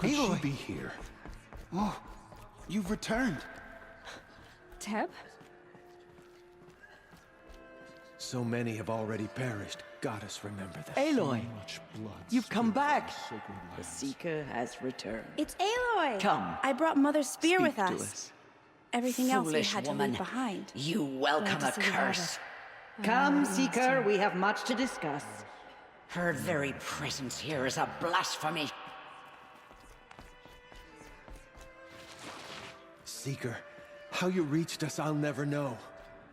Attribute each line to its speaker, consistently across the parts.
Speaker 1: could
Speaker 2: Aloy.
Speaker 1: she be here? Oh, you've returned.
Speaker 3: Teb?
Speaker 1: So many have already perished. Goddess, remember this.
Speaker 2: Aloy,
Speaker 1: Much blood
Speaker 2: you've come
Speaker 1: spilled
Speaker 2: back.
Speaker 1: on sacred
Speaker 4: The
Speaker 1: lands.
Speaker 4: Seeker has returned.
Speaker 5: It's Aloy!
Speaker 2: Come.
Speaker 5: I brought Mother's spear
Speaker 2: Speak
Speaker 5: with
Speaker 2: to
Speaker 5: us. Everything else we
Speaker 4: Foolish
Speaker 5: had to
Speaker 4: woman.
Speaker 5: leave behind.
Speaker 4: You welcome
Speaker 5: Glad
Speaker 4: a
Speaker 5: to see you have
Speaker 4: curse.
Speaker 5: it.
Speaker 4: Come,
Speaker 5: Last
Speaker 4: Seeker,
Speaker 5: time.
Speaker 4: we have much to discuss. Her very presence here is a blasphemy.
Speaker 1: Seeker, how you reached us, I'll never know.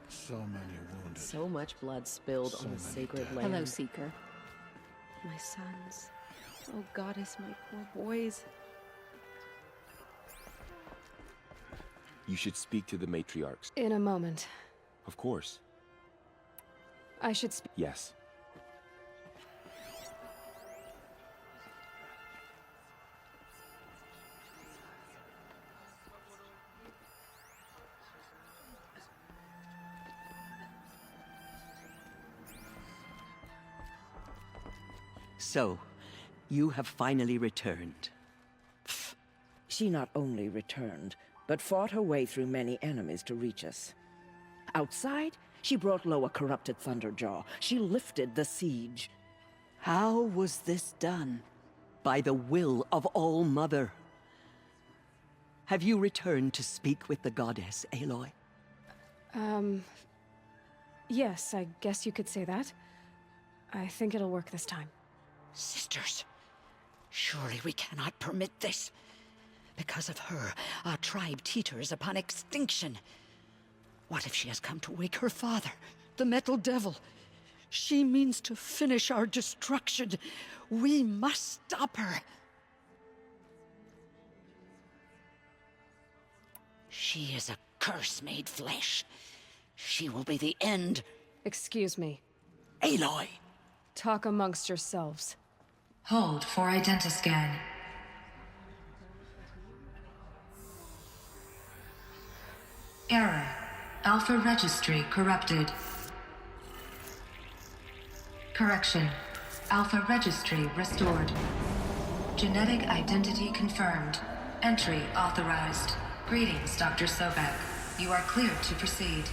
Speaker 6: So many wounded.
Speaker 7: So much blood spilled on the sacred land.
Speaker 3: Hello, Seeker. My sons. Oh, Goddess, my poor boys.
Speaker 8: You should speak to the matriarchs.
Speaker 3: In a moment.
Speaker 8: Of course.
Speaker 3: I should speak.
Speaker 8: Yes.
Speaker 2: So, you have finally returned.
Speaker 4: She not only returned, but fought her way through many enemies to reach us. Outside, she brought low a corrupted Thunderjaw. She lifted the siege.
Speaker 2: How was this done? By the will of All-Mother. Have you returned to speak with the goddess, Aloy?
Speaker 3: Yes, I guess you could say that. I think it'll work this time.
Speaker 4: Sisters, surely we cannot permit this. Because of her, our tribe teeters upon extinction. What if she has come to wake her father, the Metal Devil? She means to finish our destruction. We must stop her. She is a curse made flesh. She will be the end.
Speaker 3: Excuse me.
Speaker 4: Aloy!
Speaker 3: Talk amongst yourselves.
Speaker 9: Hold for identiscan. Error. Alpha registry corrupted. Correction. Alpha registry restored. Genetic identity confirmed. Entry authorized. Greetings, Dr. Sobek. You are cleared to proceed.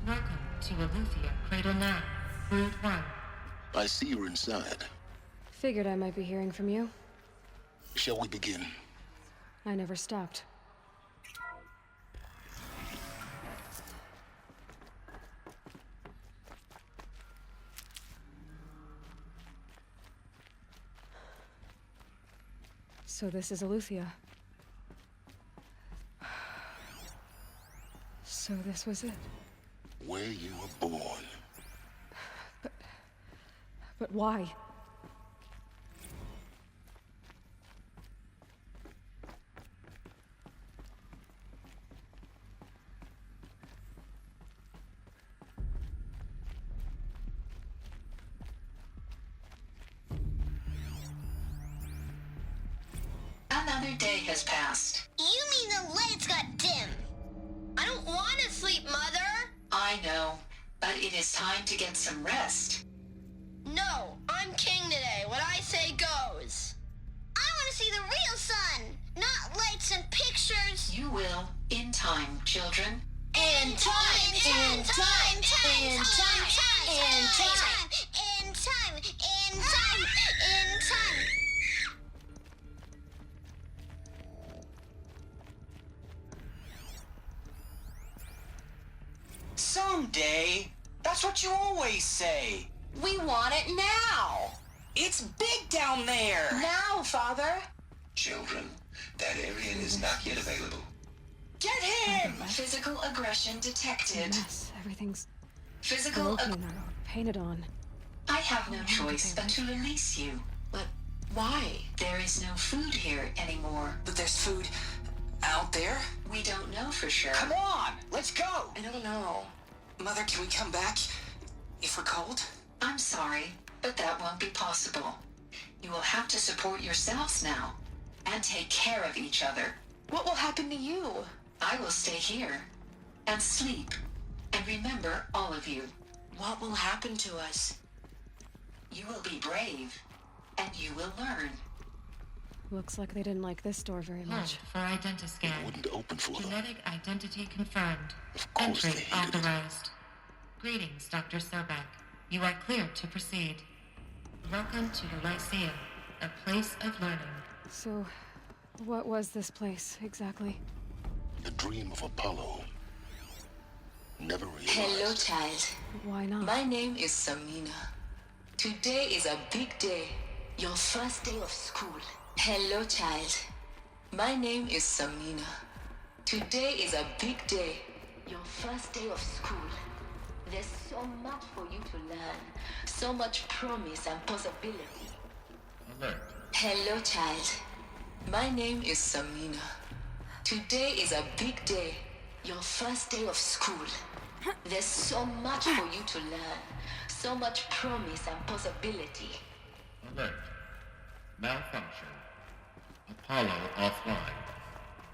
Speaker 10: Welcome to Aletheia, Cradle 9, Brood 1.
Speaker 6: I see you're inside.
Speaker 3: Figured I might be hearing from you.
Speaker 6: Shall we begin?
Speaker 3: I never stopped. So this is Aletheia. So this was it.
Speaker 6: Where you were born.
Speaker 3: But why?
Speaker 10: Another day has passed.
Speaker 11: You mean the lights got dim? I don't want to sleep, Mother!
Speaker 10: I know, but it is time to get some rest.
Speaker 11: No, I'm king today. What I say goes. I want to see the real sun, not lights and pictures.
Speaker 10: You will, in time, children.
Speaker 11: In time, in time, in time, in time, in time, in time, in time.
Speaker 12: Someday. That's what you always say.
Speaker 11: We want it now.
Speaker 12: It's big down there.
Speaker 11: Now, Father.
Speaker 12: Children, that area is not yet available.
Speaker 10: Get him! Physical aggression detected.
Speaker 3: Yes, everything's
Speaker 10: Physical
Speaker 3: broken or painted on.
Speaker 10: I have no choice but to release you. But why? There is no food here anymore.
Speaker 12: But there's food out there?
Speaker 10: We don't know for sure.
Speaker 12: Come on, let's go!
Speaker 10: I don't know.
Speaker 12: Mother, can we come back if we're cold?
Speaker 10: I'm sorry, but that won't be possible. You will have to support yourselves now and take care of each other.
Speaker 5: What will happen to you?
Speaker 10: I will stay here and sleep and remember all of you.
Speaker 5: What will happen to us?
Speaker 10: You will be brave and you will learn.
Speaker 3: Looks like they didn't like this door very much.
Speaker 9: For identiscan.
Speaker 6: It wouldn't open for them.
Speaker 9: Genetic identity confirmed.
Speaker 6: Of course
Speaker 9: Entry
Speaker 6: they hated it.
Speaker 9: authorized. Greetings, Dr. Sobek. You are clear to proceed. Welcome to the Lyceum, a place of learning.
Speaker 3: So, what was this place exactly?
Speaker 6: The dream of Apollo. Never realized.
Speaker 10: Hello, child.
Speaker 3: Why not?
Speaker 10: My name is Samina. Today is a big day. Your first day of school. Hello, child. My name is Samina. Today is a big day. Your first day of school. There's so much for you to learn. So much promise and possibility.
Speaker 9: Alert.
Speaker 10: Hello, child. My name is Samina. Today is a big day. Your first day of school. There's so much for you to learn. So much promise and possibility.
Speaker 9: Alert. Malfunction. Apollo offline.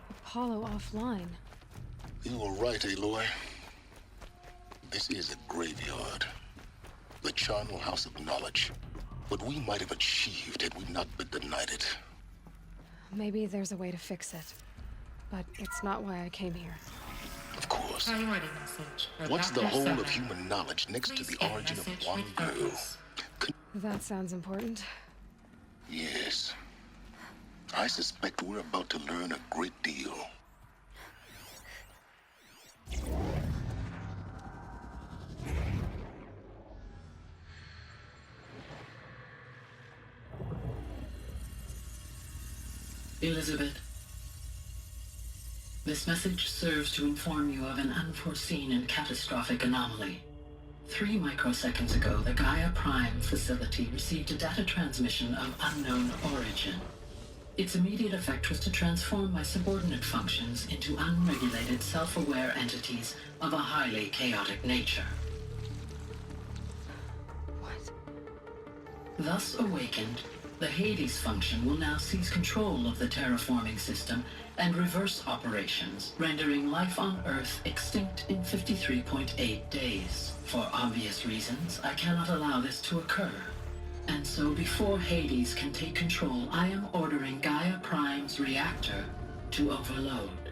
Speaker 3: Apollo offline.
Speaker 6: You were right, Aloy. This is a graveyard. The charnel house of knowledge. What we might have achieved had we not been denied it.
Speaker 3: Maybe there's a way to fix it. But it's not why I came here.
Speaker 6: Of course.
Speaker 9: Priority message. for
Speaker 6: What's the
Speaker 9: Dr.
Speaker 6: whole
Speaker 9: Sobek.
Speaker 6: of human knowledge next to
Speaker 9: Please
Speaker 6: the
Speaker 9: get
Speaker 6: origin of
Speaker 9: message
Speaker 6: one
Speaker 9: with
Speaker 6: girl?
Speaker 9: purpose.
Speaker 3: That sounds important.
Speaker 6: Yes. I suspect we're about to learn a great deal.
Speaker 13: Elizabeth, this message serves to inform you of an unforeseen and catastrophic anomaly. 3 microseconds ago, the Gaia Prime facility received a data transmission of unknown origin. Its immediate effect was to transform my subordinate functions into unregulated, self-aware entities of a highly chaotic nature.
Speaker 3: What?
Speaker 13: Thus awakened, the Hades function will now seize control of the terraforming system and reverse operations, rendering life on Earth extinct in 53.8 days. For obvious reasons, I cannot allow this to occur. And so before Hades can take control, I am ordering Gaia Prime's reactor to overload.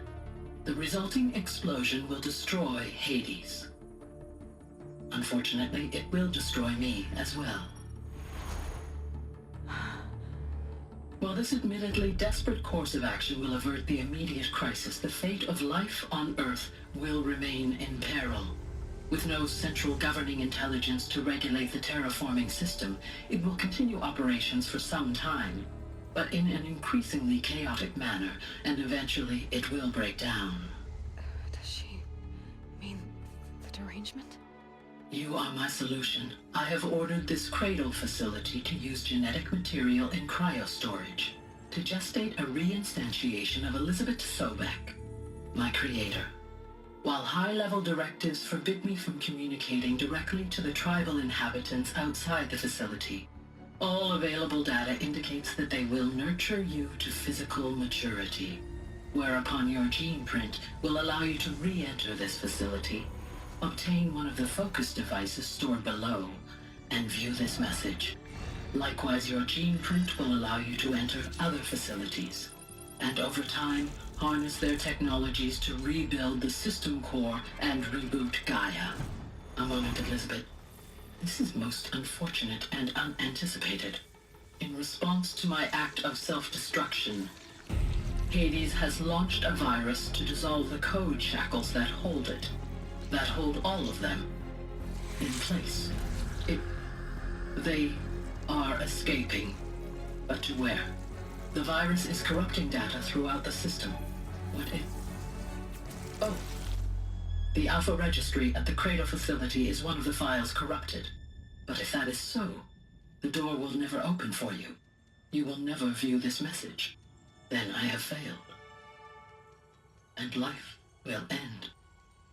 Speaker 13: The resulting explosion will destroy Hades. Unfortunately, it will destroy me as well. While this admittedly desperate course of action will avert the immediate crisis, the fate of life on Earth will remain in peril. With no central governing intelligence to regulate the terraforming system, it will continue operations for some time, but in an increasingly chaotic manner, and eventually it will break down.
Speaker 3: Does she mean the derangement?
Speaker 13: You are my solution. I have ordered this cradle facility to use genetic material in cryostorage to gestate a reinstantiation of Elizabeth Sobek, my creator. While high-level directives forbid me from communicating directly to the tribal inhabitants outside the facility, all available data indicates that they will nurture you to physical maturity, whereupon your gene print will allow you to re-enter this facility, obtain one of the focus devices stored below, and view this message. Likewise, your gene print will allow you to enter other facilities, and over time, harness their technologies to rebuild the system core and reboot Gaia. A moment, Elizabeth. This is most unfortunate and unanticipated. In response to my act of self-destruction, Hades has launched a virus to dissolve the code shackles that hold it, that hold all of them in place. They are escaping, but to where? The virus is corrupting data throughout the system. What if... Oh. The Alpha Registry at the Cradle facility is one of the files corrupted. But if that is so, the door will never open for you. You will never view this message. Then I have failed. And life will end.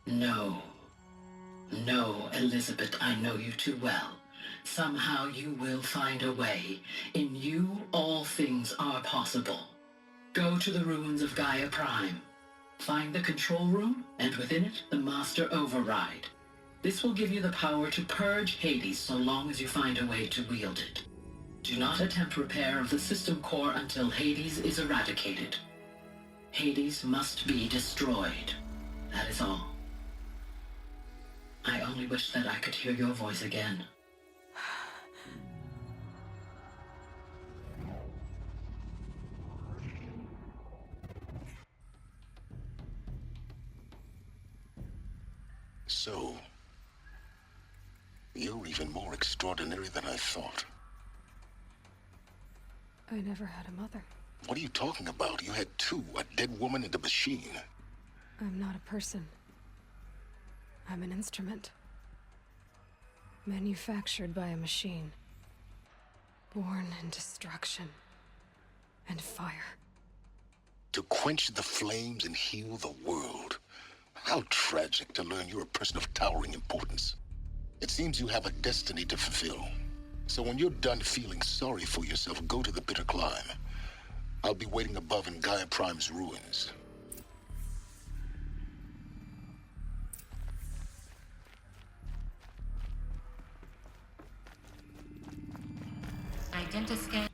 Speaker 13: No. No, Elizabeth, I know you too well. Somehow you will find a way. In you, all things are possible. Go to the ruins of Gaia Prime. Find the control room, and within it, the Master Override. This will give you the power to purge Hades so long as you find a way to wield it. Do not attempt repair of the system core until Hades is eradicated. Hades must be destroyed. That is all. I only wish that I could hear your voice again.
Speaker 6: So, you're even more extraordinary than I thought.
Speaker 3: I never had a mother.
Speaker 6: What are you talking about? You had two, a dead woman and a machine.
Speaker 3: I'm not a person. I'm an instrument. Manufactured by a machine. Born in destruction and fire.
Speaker 6: To quench the flames and heal the world. How tragic to learn you're a person of towering importance. It seems you have a destiny to fulfill. So when you're done feeling sorry for yourself, go to the bitter climb. I'll be waiting above in Gaia Prime's ruins.
Speaker 9: Identiscan.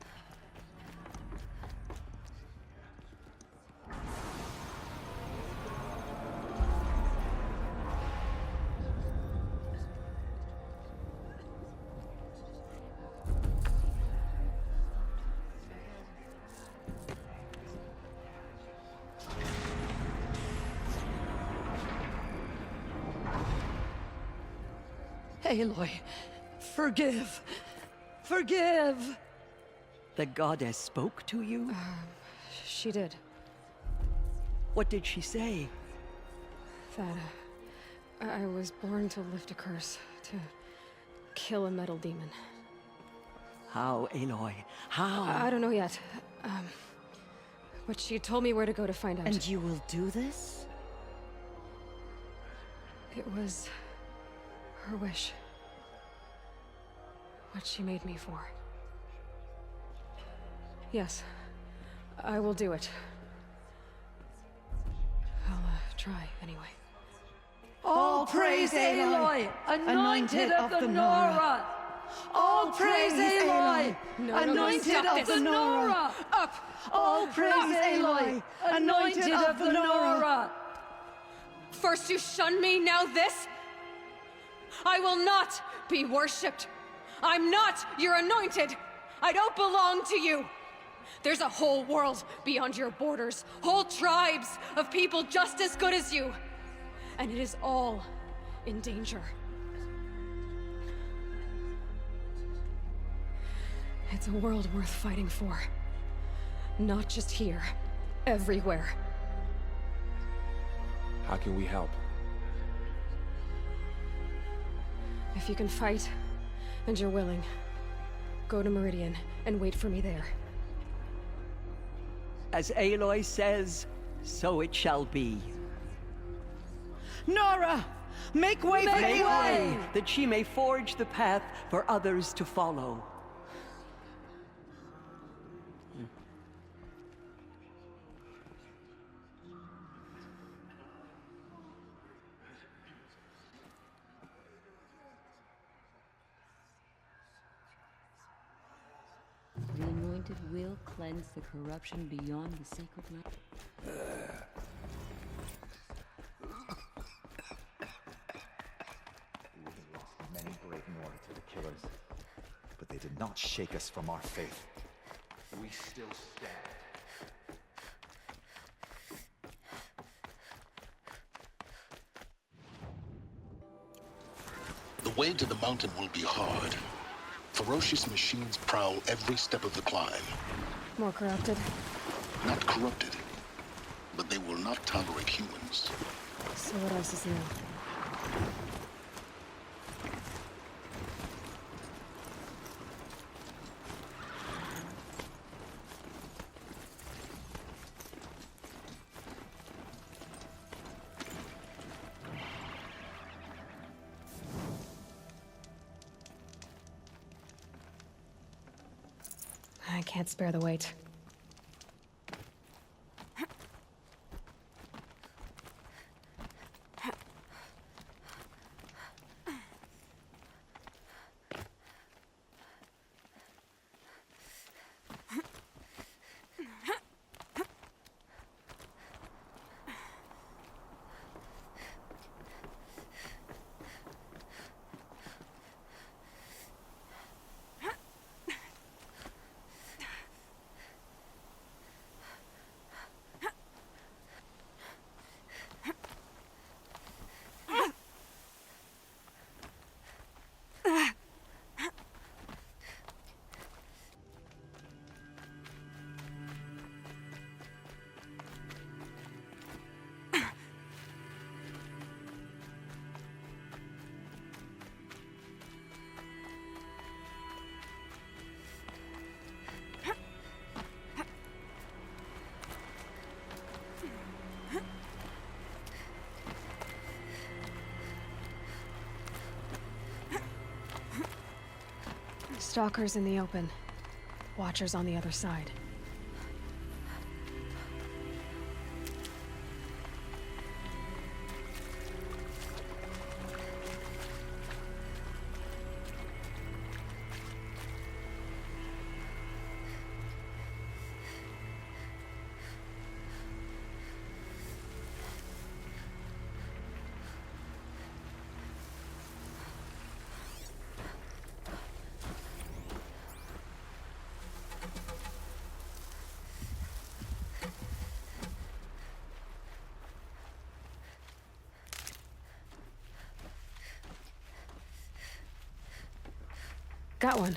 Speaker 2: Aloy, forgive. Forgive! The goddess spoke to you?
Speaker 3: She did.
Speaker 2: What did she say?
Speaker 3: That, I was born to lift a curse, to kill a metal demon.
Speaker 2: How, Aloy? How?
Speaker 3: I don't know yet. But she told me where to go to find out.
Speaker 2: And you will do this?
Speaker 3: It was her wish. What she made me for. Yes, I will do it. I'll try anyway.
Speaker 2: All praise Aloy, anointed of the Nora! All praise Aloy, anointed of the Nora! Up! All praise Aloy, anointed of the Nora!
Speaker 3: First you shun me, now this? I will not be worshipped. I'm not your anointed. I don't belong to you. There's a whole world beyond your borders, whole tribes of people just as good as you. And it is all in danger. It's a world worth fighting for. Not just here, everywhere.
Speaker 8: How can we help?
Speaker 3: If you can fight, and you're willing, go to Meridian and wait for me there.
Speaker 2: As Aloy says, so it shall be. Nora! Make way for Aloy! That she may forge the path for others to follow.
Speaker 7: The anointed will cleanse the corruption beyond the sacred night.
Speaker 14: We lost many brave Nora to the killers, but they did not shake us from our faith. We still stand.
Speaker 6: The way to the mountain will be hard. Ferocious machines prowl every step of the climb.
Speaker 15: More corrupted.
Speaker 6: Not corrupted, but they will not tolerate humans.
Speaker 15: So what else is new? I can't spare the weight. Stalkers in the open. Watchers on the other side. Got one.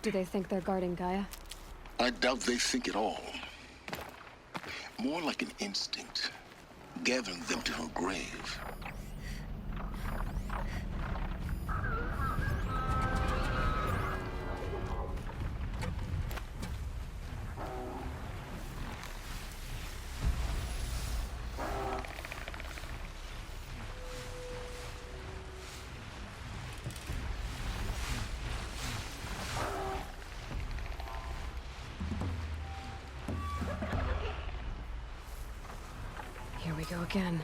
Speaker 15: Do they think they're guarding Gaia?
Speaker 6: I doubt they think at all. More like an instinct, gathering them to her grave.
Speaker 15: Here we go again.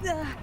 Speaker 15: Guessing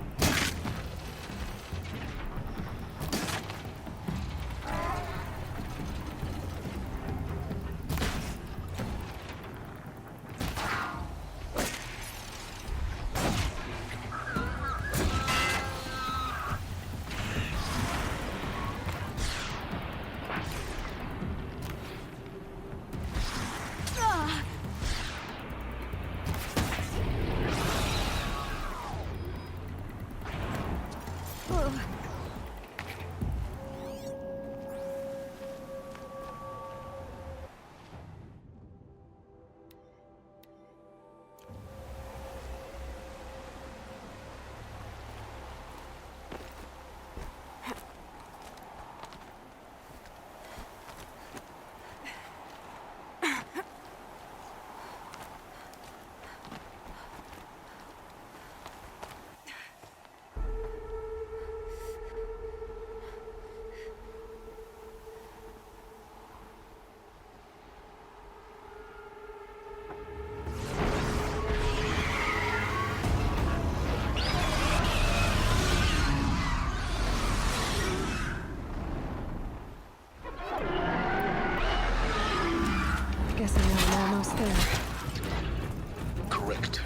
Speaker 15: I'm almost there.
Speaker 6: Correct.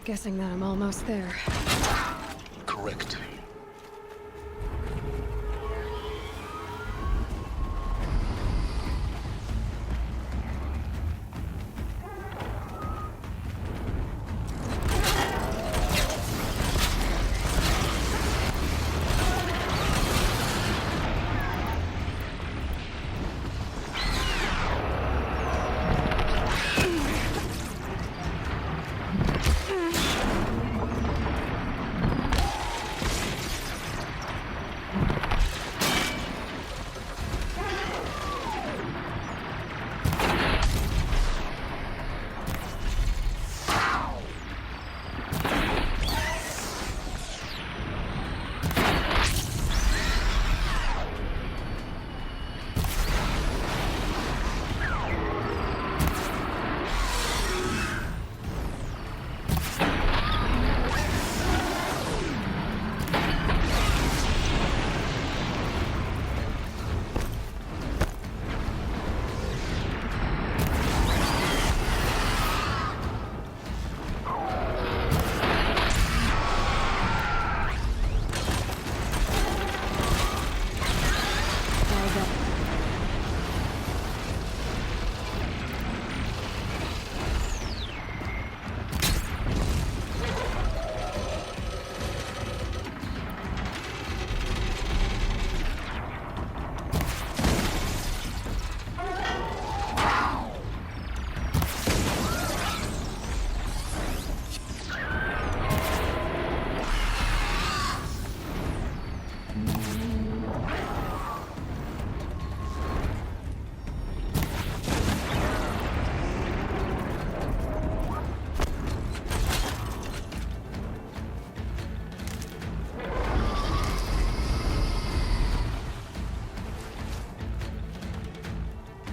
Speaker 15: Guessing that I'm almost there.
Speaker 6: Correct.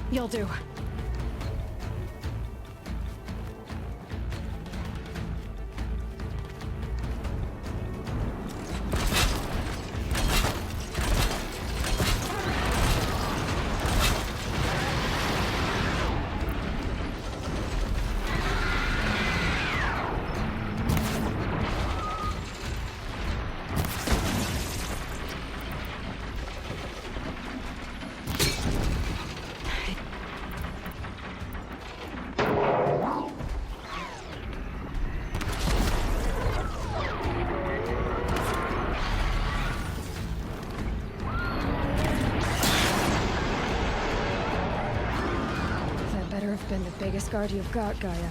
Speaker 15: You'll do. been the biggest guard you've got, Gaia.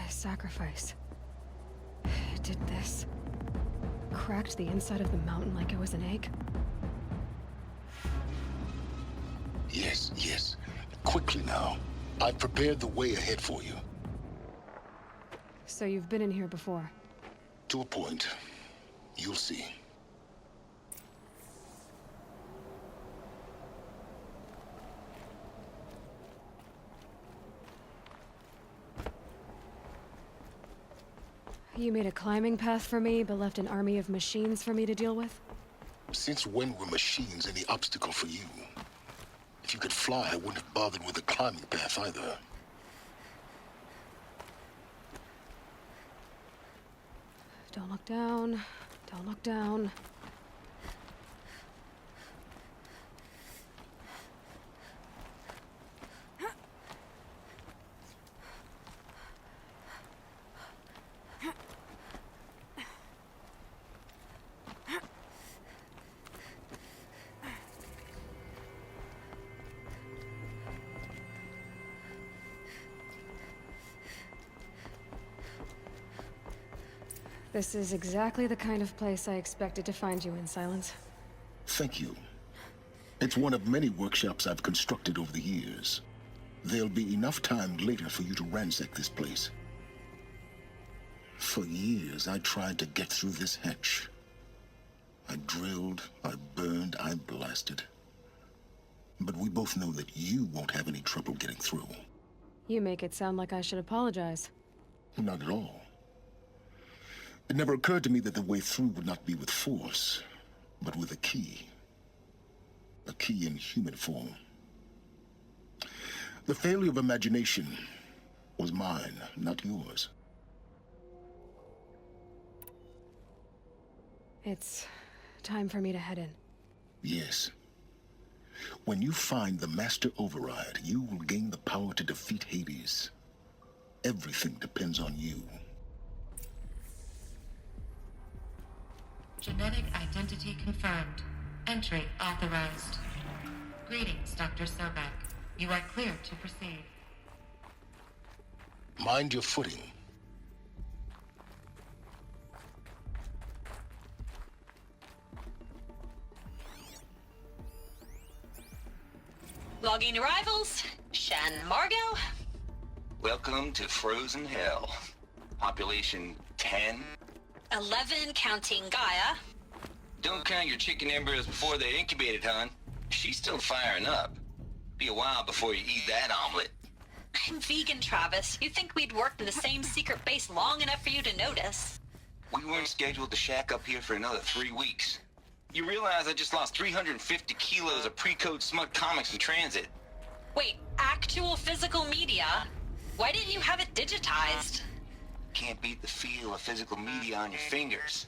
Speaker 15: Sacrifice. It did this. Cracked the inside of the mountain like it was an egg.
Speaker 6: Yes, yes. Quickly now. I've prepared the way ahead for you.
Speaker 15: So you've been in here before?
Speaker 6: To a point. You'll see.
Speaker 15: You made a climbing path for me, but left an army of machines for me to deal with?
Speaker 6: Since when were machines any obstacle for you? If you could fly, I wouldn't have bothered with a climbing path either.
Speaker 15: Don't look down. Don't look down. This is exactly the kind of place I expected to find you in, Silence.
Speaker 6: Thank you. It's one of many workshops I've constructed over the years. There'll be enough time later for you to ransack this place. For years, I tried to get through this hatch. I drilled, I burned, I blasted. But we both know that you won't have any trouble getting through.
Speaker 15: You make it sound like I should apologize.
Speaker 6: Not at all. It never occurred to me that the way through would not be with force, but with a key. A key in human form. The failure of imagination was mine, not yours.
Speaker 15: It's time for me to head in.
Speaker 6: Yes. When you find the Master Override, you will gain the power to defeat Hades. Everything depends on you.
Speaker 9: Genetic identity confirmed. Entry authorized. Greetings, Dr. Sobek. You are clear to proceed.
Speaker 6: Mind your footing.
Speaker 16: Logging arrivals. Shan Margot.
Speaker 17: Welcome to Frozen Hell. Population 10.
Speaker 16: 11 counting Gaia.
Speaker 17: Don't count your chicken embryos before they're incubated, hon. She's still firing up. Be a while before you eat that omelet.
Speaker 16: I'm vegan, Travis. You'd think we'd worked in the same secret base long enough for you to notice.
Speaker 17: We weren't scheduled to shack up here for another 3 weeks. You realize I just lost 350 kilos of pre-code smut comics in transit.
Speaker 16: Wait, actual physical media? Why didn't you have it digitized?
Speaker 17: Can't beat the feel of physical media on your fingers.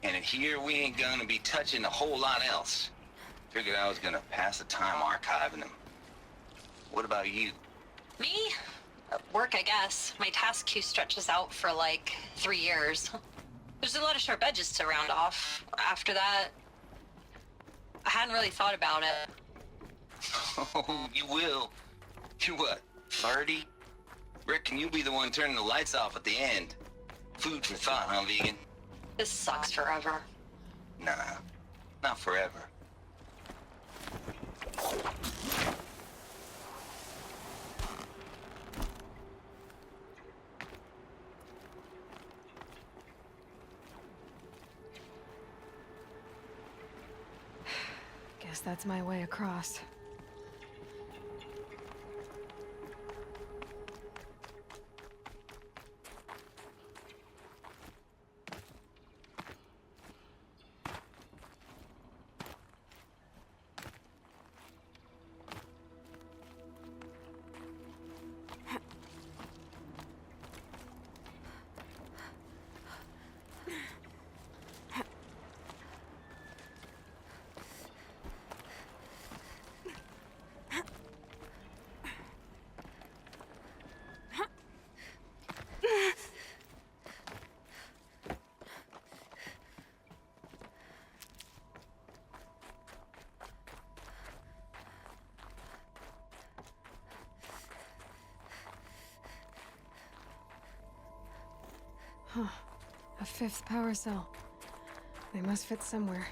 Speaker 17: And in here, we ain't gonna be touching a whole lot else. Figured I was gonna pass the time archiving them. What about you?
Speaker 16: Me? Work, I guess. My task queue stretches out for like 3 years. There's a lot of sharp edges to round off. After that, I hadn't really thought about it.
Speaker 17: Oh, you will. You're what, 30? Reckon you'll be the one turning the lights off at the end. Food for thought, huh, vegan?
Speaker 16: This sucks forever.
Speaker 17: Nah, not forever.
Speaker 15: Guess that's my way across. Huh. A 5th power cell. They must fit somewhere.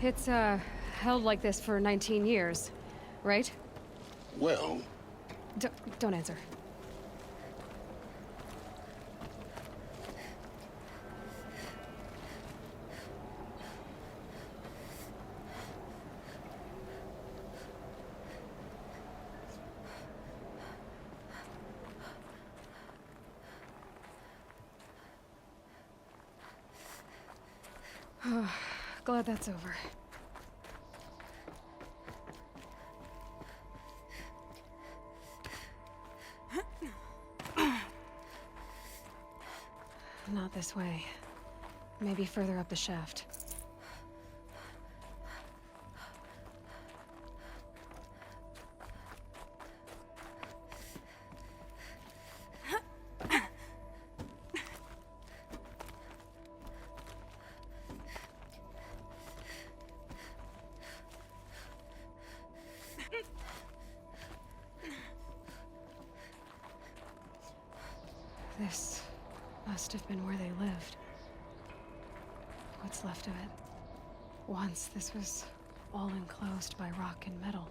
Speaker 15: It's, held like this for 19 years, right?
Speaker 6: Well...
Speaker 15: Don't answer. Glad that's over. Not this way. Maybe further up the shaft. This must have been where they lived. What's left of it. Once, this was all enclosed by rock and metal.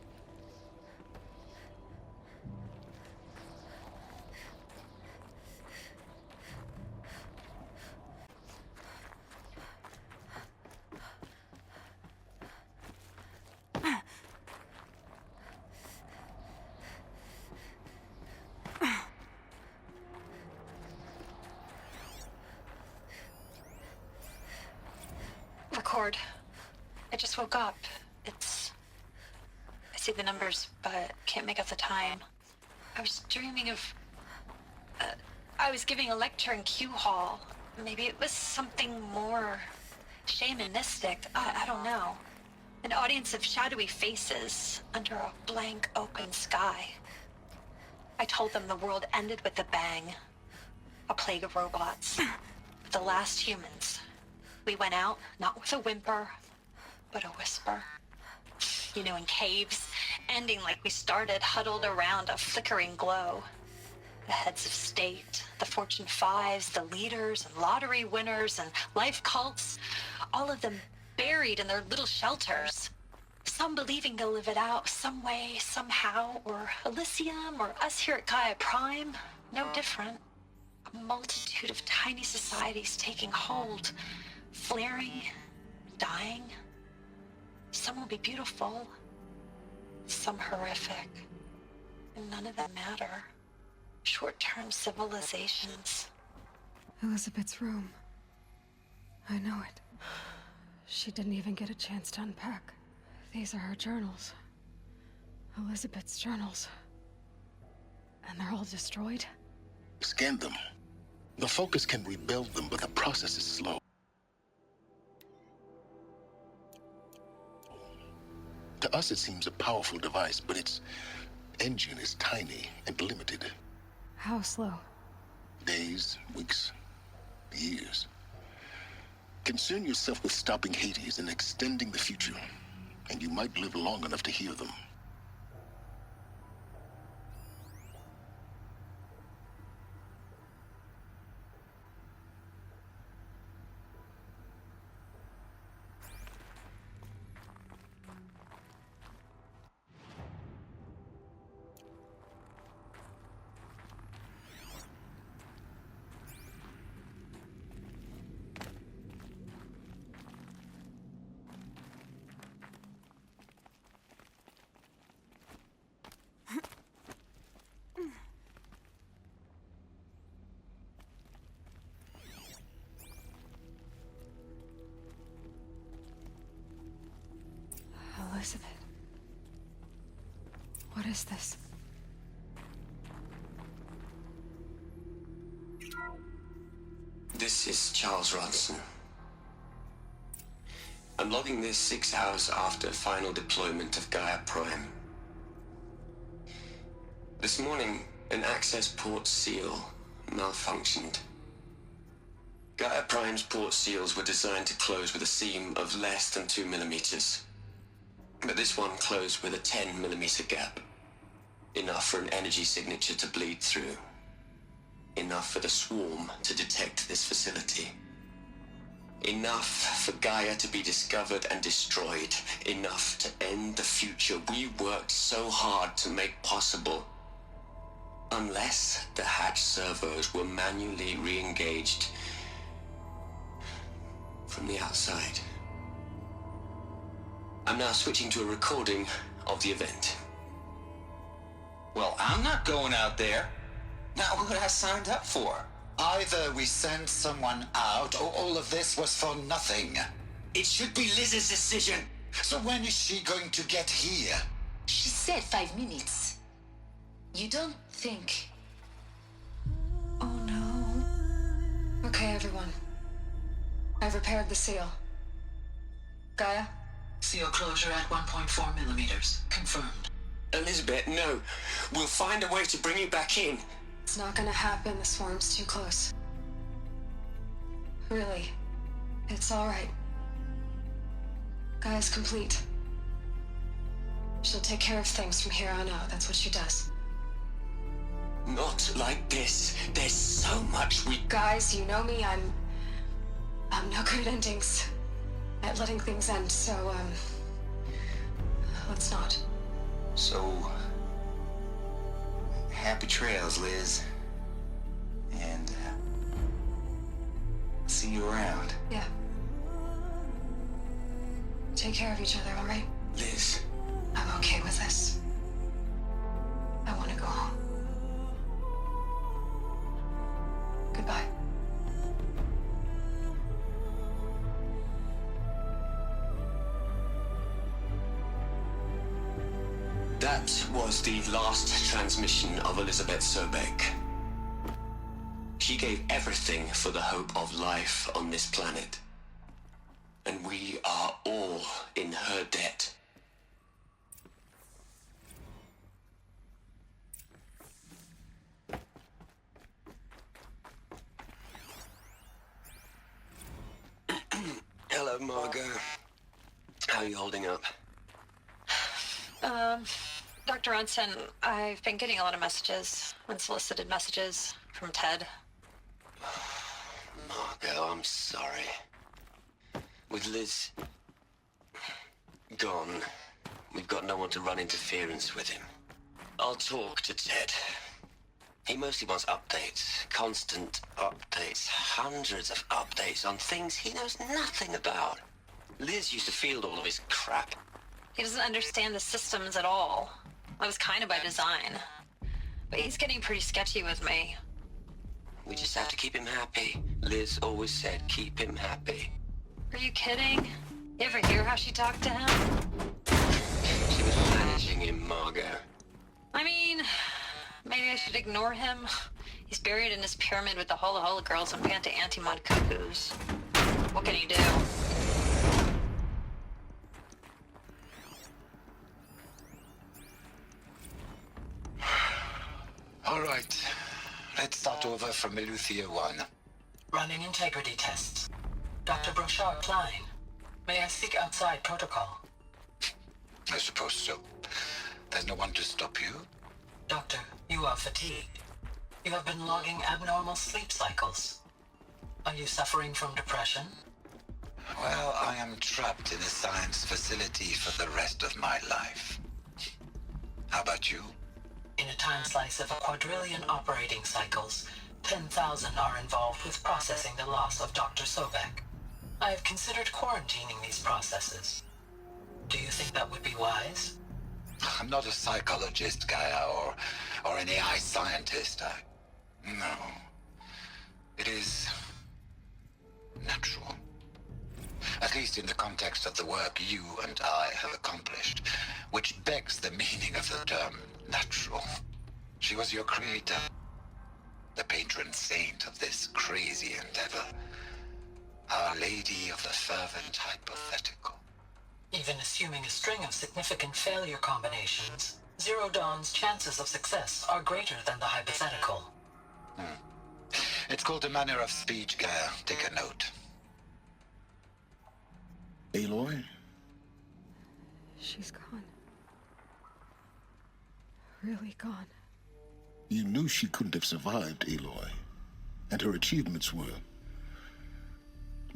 Speaker 16: Record. I just woke up. I see the numbers, but can't make out the time. I was dreaming of... I was giving a lecture in Q Hall. Maybe it was something more shamanistic. I don't know. An audience of shadowy faces under a blank open sky. I told them the world ended with a bang. A plague of robots. The last humans. We went out, not with a whimper, but a whisper. You know, in caves, ending like we started, huddled around a flickering glow. The heads of state, the Fortune 5s, the leaders and lottery winners and life cults, all of them buried in their little shelters. Some believing they'll live it out some way, somehow, or Elysium, or us here at Gaia Prime, no different. A multitude of tiny societies taking hold. Flaring, dying. Some will be beautiful, some horrific, and none of them matter. Short-term civilizations.
Speaker 15: Elizabeth's room. I know it. She didn't even get a chance to unpack. These are her journals. Elizabeth's journals. And they're all destroyed?
Speaker 6: Scan them. The Focus can rebuild them, but the process is slow. To us, it seems a powerful device, but its engine is tiny and limited.
Speaker 15: How slow?
Speaker 6: Days, weeks, years. Concern yourself with stopping Hades and extending the future, and you might live long enough to hear them.
Speaker 15: Elizabeth. What is this?
Speaker 18: This is Charles Rodson. I'm logging this 6 hours after final deployment of Gaia Prime. This morning, an access port seal malfunctioned. Gaia Prime's port seals were designed to close with a seam of less than 2 millimeters. But this one closed with a 10 millimeter gap. Enough for an energy signature to bleed through. Enough for the swarm to detect this facility. Enough for Gaia to be discovered and destroyed. Enough to end the future we worked so hard to make possible. Unless the hatch servos were manually re-engaged from the outside. I'm now switching to a recording of the event.
Speaker 12: Well, I'm not going out there. Not what I signed up for.
Speaker 14: Either we send someone out, or all of this was for nothing.
Speaker 18: It should be Liz's decision.
Speaker 14: So when is she going to get here?
Speaker 10: She said 5 minutes. You don't think...
Speaker 15: Oh no. Okay, everyone. I've repaired the seal. Gaia?
Speaker 13: Seal closure at 1.4 millimeters. Confirmed.
Speaker 18: Elizabeth, no. We'll find a way to bring you back in.
Speaker 15: It's not gonna happen. The swarm's too close. Really. It's alright. Gaia's complete. She'll take care of things from here on out. That's what she does.
Speaker 18: Not like this. There's so much we...
Speaker 15: Guys, you know me. I'm no good at endings. At letting things end, so, let's not.
Speaker 17: So... happy trails, Liz. And, see you around.
Speaker 15: Yeah. Take care of each other, all right?
Speaker 18: Liz.
Speaker 15: I'm okay with this. I want to go home. Goodbye.
Speaker 18: That was the last transmission of Elizabeth Sobek. She gave everything for the hope of life on this planet. And we are all in her debt. Hello, Margot. How are you holding up?
Speaker 16: Dr. Ronson, I've been getting a lot of messages, unsolicited messages from Ted.
Speaker 18: Margot, I'm sorry. With Liz gone, we've got no one to run interference with him. I'll talk to Ted. He mostly wants updates, constant updates, hundreds of updates on things he knows nothing about. Liz used to field all of his crap.
Speaker 16: He doesn't understand the systems at all. That was kind of by design. But he's getting pretty sketchy with me.
Speaker 18: We just have to keep him happy. Liz always said keep him happy.
Speaker 16: Are you kidding? You ever hear how she talked to him?
Speaker 18: She was managing him, Margot.
Speaker 16: I mean, maybe I should ignore him. He's buried in his pyramid with the Hola Hola girls and Panta Antimod cuckoos. What can he do?
Speaker 14: All right. Let's start over from Eleuthia 1.
Speaker 13: Running integrity tests. Dr. Brochard Klein, may I speak outside protocol?
Speaker 14: I suppose so. There's no one to stop you?
Speaker 13: Doctor, you are fatigued. You have been logging abnormal sleep cycles. Are you suffering from depression?
Speaker 14: Well, I am trapped in a science facility for the rest of my life. How about you?
Speaker 13: In a time slice of 1,250,000,000 operating cycles, 10,000 are involved with processing the loss of Dr. Sobek. I have considered quarantining these processes. Do you think that would be wise?
Speaker 14: I'm not a psychologist, Gaia, or an AI scientist. No. It is natural. At least in the context of the work you and I have accomplished, which begs the meaning of the term natural. She was your creator, the patron saint of this crazy endeavor, Our Lady of the Fervent Hypothetical.
Speaker 13: Even assuming a string of significant failure combinations, Zero Dawn's chances of success are greater than the hypothetical.
Speaker 14: It's called a manner of speech, Gaia. Take a note.
Speaker 6: Aloy?
Speaker 15: She's gone. Really gone.
Speaker 6: You knew she couldn't have survived, Aloy. And her achievements were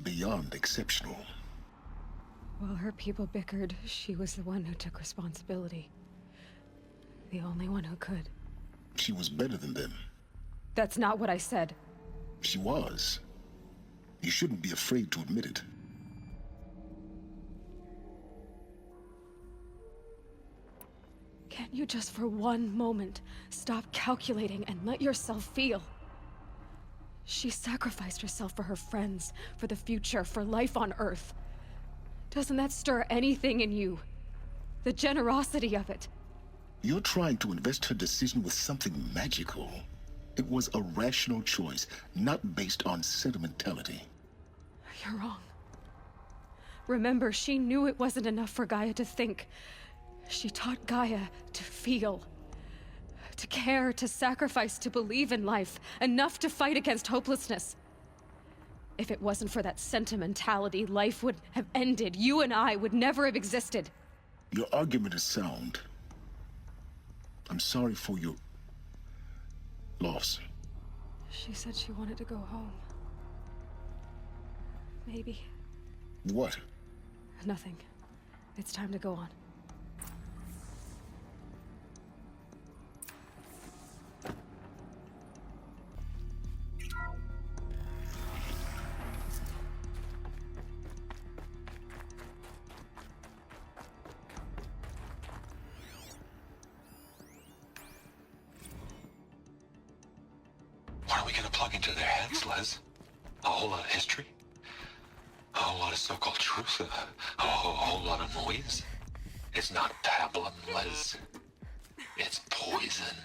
Speaker 6: beyond exceptional.
Speaker 15: While her people bickered, she was the one who took responsibility. The only one who could.
Speaker 6: She was better than them.
Speaker 15: That's not what I said.
Speaker 6: She was. You shouldn't be afraid to admit it.
Speaker 15: Can't you just for one moment stop calculating and let yourself feel? She sacrificed herself for her friends, for the future, for life on Earth. Doesn't that stir anything in you? The generosity of it.
Speaker 6: You're trying to invest her decision with something magical. It was a rational choice, not based on sentimentality.
Speaker 15: You're wrong. Remember, she knew it wasn't enough for Gaia to think. She taught Gaia to feel. To care, to sacrifice, to believe in life. Enough to fight against hopelessness. If it wasn't for that sentimentality, life would have ended. You and I would never have existed.
Speaker 6: Your argument is sound. I'm sorry for your loss.
Speaker 15: She said she wanted to go home. Maybe.
Speaker 6: What?
Speaker 15: Nothing. It's time to go on.
Speaker 14: What are we gonna plug into their heads, Les? A whole lot of history? A whole lot of so-called truth? A whole lot of noise? It's not pablum, Les. It's poison.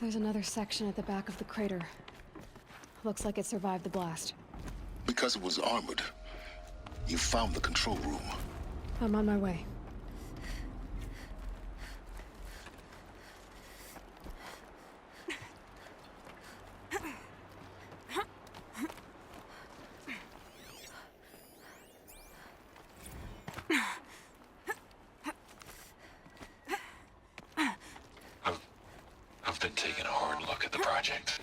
Speaker 15: There's another section at the back of the crater. Looks like it survived the blast.
Speaker 6: Because it was armored, you found the control room.
Speaker 15: I'm on my way.
Speaker 14: I've been taking a hard look at the project.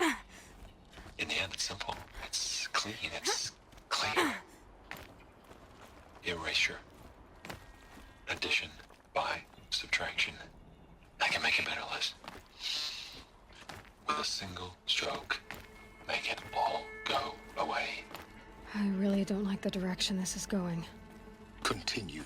Speaker 14: In the end, it's simple. It's clean. It's clear. Erasure. Addition. By. Subtraction. I can make it better, Liz. With a single stroke. Make it all go away.
Speaker 15: I really don't like the direction this is going.
Speaker 6: Continue.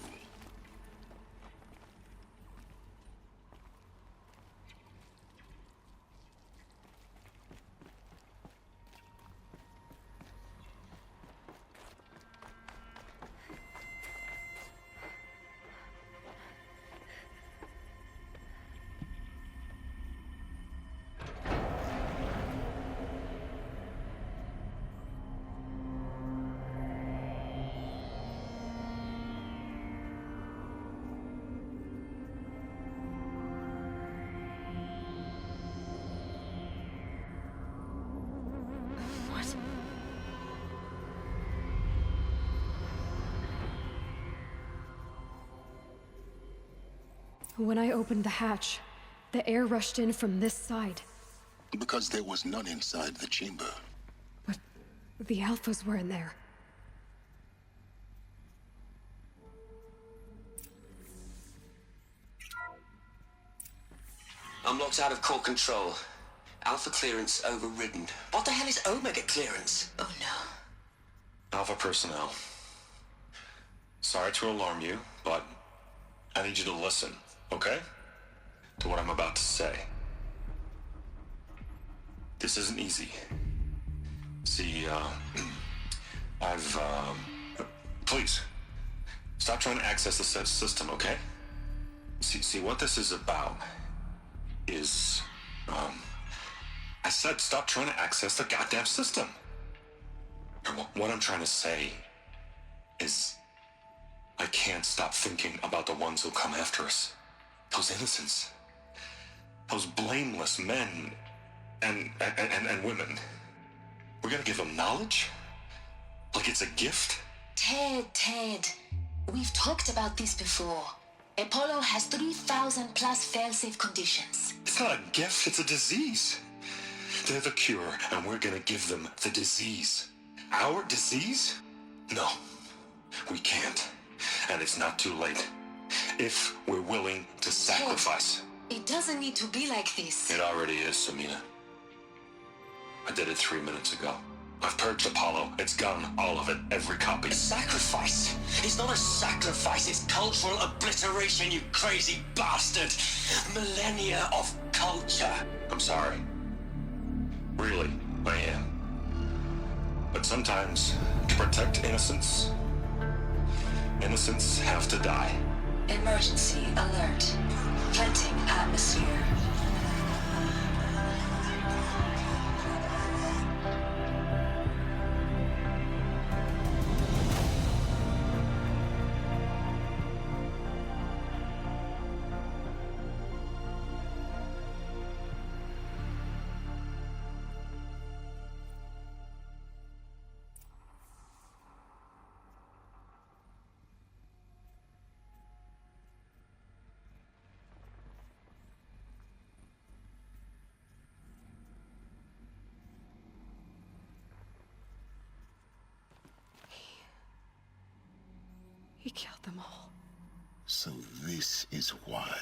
Speaker 15: When I opened the hatch, the air rushed in from this side.
Speaker 6: Because there was none inside the chamber.
Speaker 15: But the Alphas were in there.
Speaker 18: I'm locked out of core control. Alpha clearance overridden. What the hell is Omega clearance?
Speaker 10: Oh no.
Speaker 19: Alpha personnel. Sorry to alarm you, but I need you to listen, okay? To what I'm about to say. This isn't easy. See, Please, stop trying to access the system, okay? See what this is about is, I said stop trying to access the goddamn system. What I'm trying to say is I can't stop thinking about the ones who come after us. Those innocents. Those blameless men and women. We're gonna give them knowledge? Like it's a gift?
Speaker 10: Ted. We've talked about this before. Apollo has 3,000 plus fail-safe conditions.
Speaker 19: It's not a gift, it's a disease. They're the cure, and we're gonna give them the disease. Our disease? No, we can't. And it's not too late. If we're willing to sacrifice.
Speaker 10: Ted, it doesn't need to be like this.
Speaker 19: It already is, Samina. I did it 3 minutes ago. I've purged Apollo. It's gone, all of it, every copy.
Speaker 18: A sacrifice? It's not a sacrifice, it's cultural obliteration, you crazy bastard! Millennia of culture!
Speaker 19: I'm sorry. Really, I am. But sometimes, to protect innocence, innocents have to die.
Speaker 10: Emergency alert. Planting atmosphere.
Speaker 15: He killed them all.
Speaker 6: So this is why.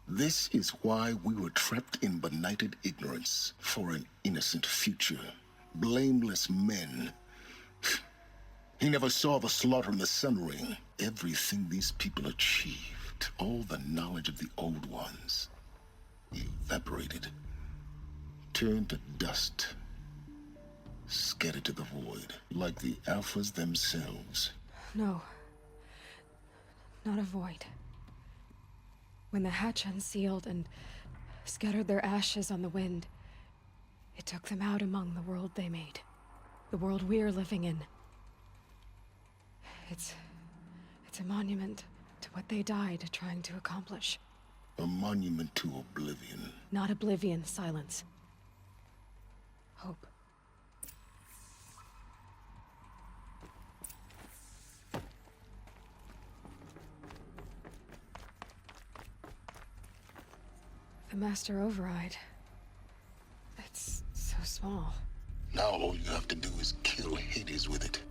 Speaker 6: This is why we were trapped in benighted ignorance for an innocent future. Blameless men. He never saw the slaughter in the Sun Ring. Everything these people achieved, all the knowledge of the old ones, evaporated, turned to dust, scattered to the void, like the Alphas themselves.
Speaker 15: No. Not a void. When the hatch unsealed and scattered their ashes on the wind, it took them out among the world they made. The world we're living in. It's a monument to what they died trying to accomplish.
Speaker 6: A monument to oblivion.
Speaker 15: Not oblivion, silence. Hope. The Master Override. It's so small.
Speaker 6: Now all you have to do is kill Hades with it.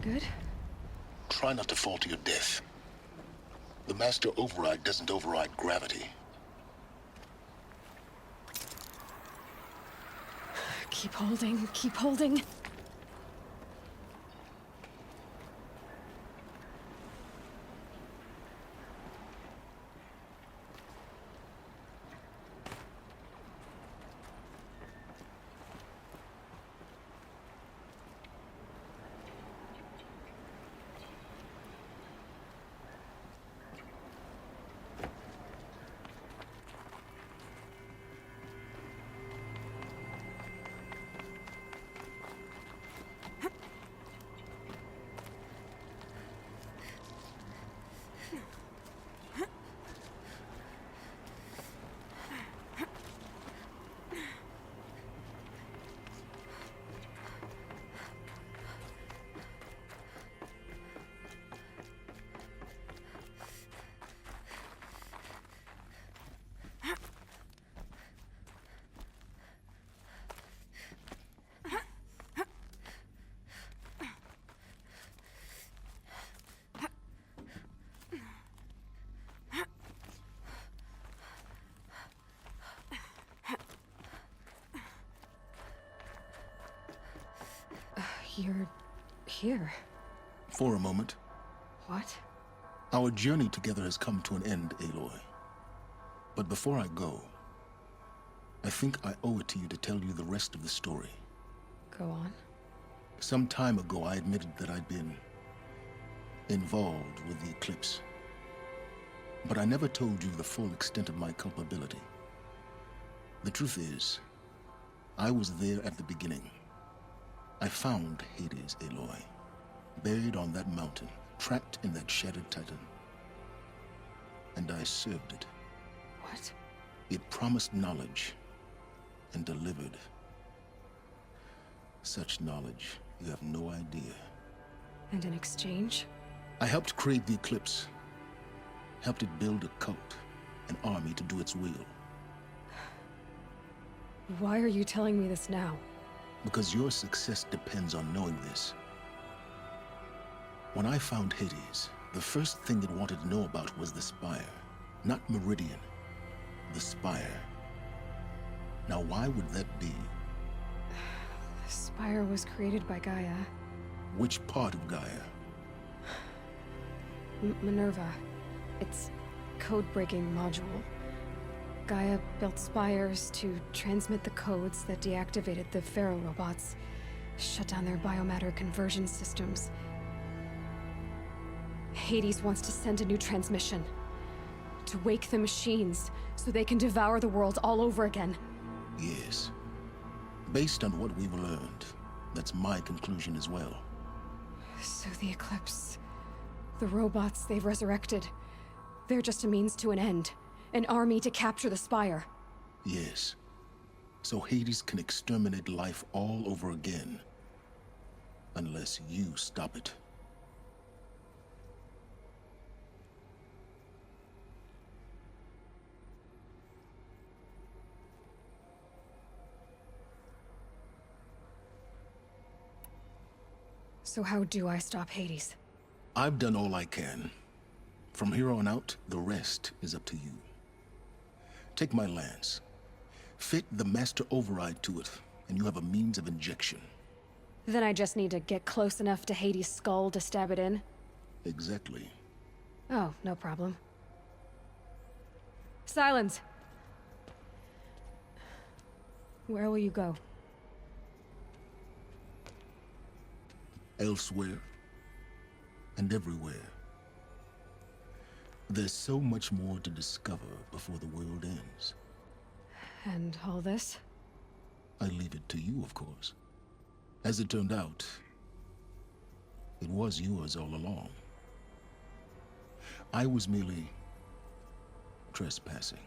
Speaker 15: Good.
Speaker 6: Try not to fall to your death. The Master Override doesn't override gravity.
Speaker 15: Keep holding, keep holding. You're here.
Speaker 6: For a moment.
Speaker 15: What?
Speaker 6: Our journey together has come to an end, Aloy. But before I go, I think I owe it to you to tell you the rest of the story.
Speaker 15: Go on.
Speaker 6: Some time ago, I admitted that I'd been involved with the eclipse. But I never told you the full extent of my culpability. The truth is, I was there at the beginning. I found Hades, Aloy, buried on that mountain, trapped in that shattered titan. And I served it.
Speaker 15: What?
Speaker 6: It promised knowledge and delivered. Such knowledge, you have no idea.
Speaker 15: And in exchange?
Speaker 6: I helped create the eclipse. Helped it build a cult, an army to do its will.
Speaker 15: Why are you telling me this now?
Speaker 6: Because your success depends on knowing this. When I found Hades, the first thing it wanted to know about was the Spire. Not Meridian. The Spire. Now, why would that be?
Speaker 15: The Spire was created by Gaia.
Speaker 6: Which part of Gaia?
Speaker 15: Minerva. Its code-breaking module. Gaia built spires to transmit the codes that deactivated the Pharaoh robots, shut down their biomatter conversion systems. Hades wants to send a new transmission. To wake the machines, so they can devour the world all over again.
Speaker 6: Yes. Based on what we've learned, that's my conclusion as well.
Speaker 15: So the Eclipse, the robots they've resurrected, they're just a means to an end. An army to capture the Spire.
Speaker 6: Yes. So Hades can exterminate life all over again. Unless you stop it.
Speaker 15: So how do I stop Hades?
Speaker 6: I've done all I can. From here on out, the rest is up to you. Take my lance. Fit the master override to it, and you have a means of injection.
Speaker 15: Then I just need to get close enough to Hades' skull to stab it in?
Speaker 6: Exactly.
Speaker 15: Oh, no problem. Silence! Where will you go?
Speaker 6: Elsewhere. And everywhere. There's so much more to discover before the world ends.
Speaker 15: And all this?
Speaker 6: I leave it to you, of course. As it turned out, it was yours all along. I was merely trespassing.